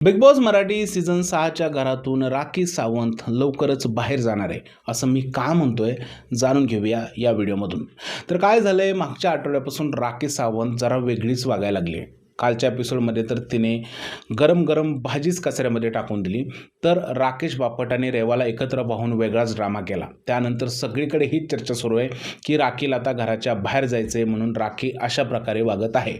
Big boss Marathi season 6च्या घरातून राखी सावंत लवकरच बाहेर जाणार आहे असं मी का म्हणतोय जाणून घेऊया या व्हिडिओमधून. तर काय झालंय, मागच्या आठवड्यापासून राखी सावंत जरा वेगळीच वागायला लागली आहे. कालच्या एपिसोडमध्ये तर तिने गरम गरम भाजीच कचऱ्यामध्ये टाकून दिली. तर राकेश बापट आणि रेवाला एकत्र पाहून वेगळाच ड्रामा केला. त्यानंतर सगळीकडे हीच चर्चा सुरू आहे की राखीला आता घराच्या बाहेर जायचे म्हणून राखी अशा प्रकारे वागत आहे.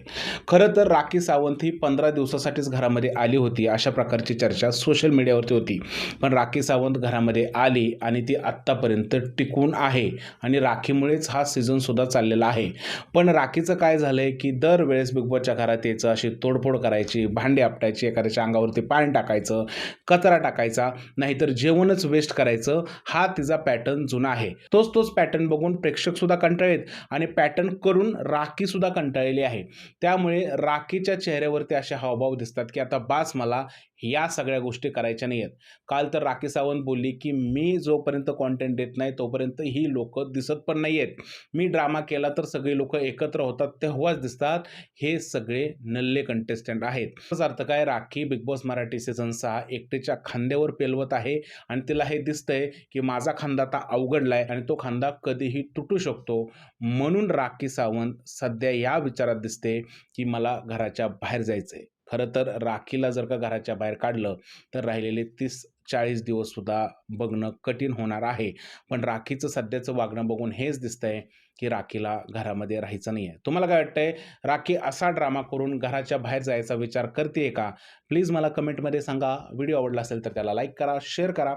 खरं तर राखी सावंत ही 15 दिवसासाठीच घरामध्ये आली होती अशा प्रकारची चर्चा सोशल मीडियावरती होती. पण राखी सावंत घरामध्ये आली आणि ती आत्तापर्यंत टिकून आहे आणि राखीमुळेच हा सीझनसुद्धा चाललेला आहे. पण राखीचं काय झालं आहे की दरवेळेस बिग बॉसच्या घरात यायचं, अशी तोडफोड करायची, भांडी आपटायची, एखाद्याच्या अंगावरती पाणी टाकायचं, कचरा टाकायचा, नाहीतर जेवणच वेस्ट करायचं. हा तिचा पॅटर्न जुना आहे. तोच पॅटर्न बघून प्रेक्षकसुद्धा कंटाळलेत आणि पॅटर्न करून राखीसुद्धा कंटाळलेली आहे. त्यामुळे राखीच्या चेहऱ्यावरती असे हावभाव दिसतात की आता बास, मला या सगळ्या गोष्टी करायच्या नाही आहेत. काल तर राखी सावंत बोलली की मी जोपर्यंत कॉन्टेंट देत नाही तोपर्यंत ही लोक दिसत पण नाही आहेत. मी ड्रामा केला तर सगळे लोक एकत्र होतात तेव्हाच दिसतात. हे सगळे नल्ले कंटेस्टंट आहेत. याचा अर्थ काय, rakhi big boss Marathi season 6 एकटीच्या खांद्यावर पेलवत आहे आणि तिला हे दिसतंय की माझा खांदा आता अवघडलाय आणि तो खांदा कधीही तुटू शकतो. म्हणून राखी सावंत सध्या या विचारात दिसते की मला घराच्या बाहेर जायचंय. खरं तर राखीला जर का घराच्या बाहेर काढलं तर राहिलेले 30-40 दिवससुद्धा बघणं कठीण होणार आहे. पण राखीचं सध्याचं वागणं बघून हेच दिसतंय की राखीला घरामध्ये राहायचं नाही आहे. तुम्हाला काय वाटतंय, राखी असा ड्रामा करून घराच्या बाहेर जायचा विचार करते का? प्लीज मला कमेंटमध्ये सांगा. व्हिडिओ आवडला असेल तर त्याला लाईक करा, शेअर करा,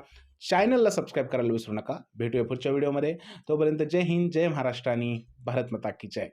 चॅनलला सबस्क्राईब करायला विसरू नका. भेटूया पुढच्या व्हिडिओमध्ये. तोपर्यंत जय हिंद, जय महाराष्ट्र आणि भारत माता की जय.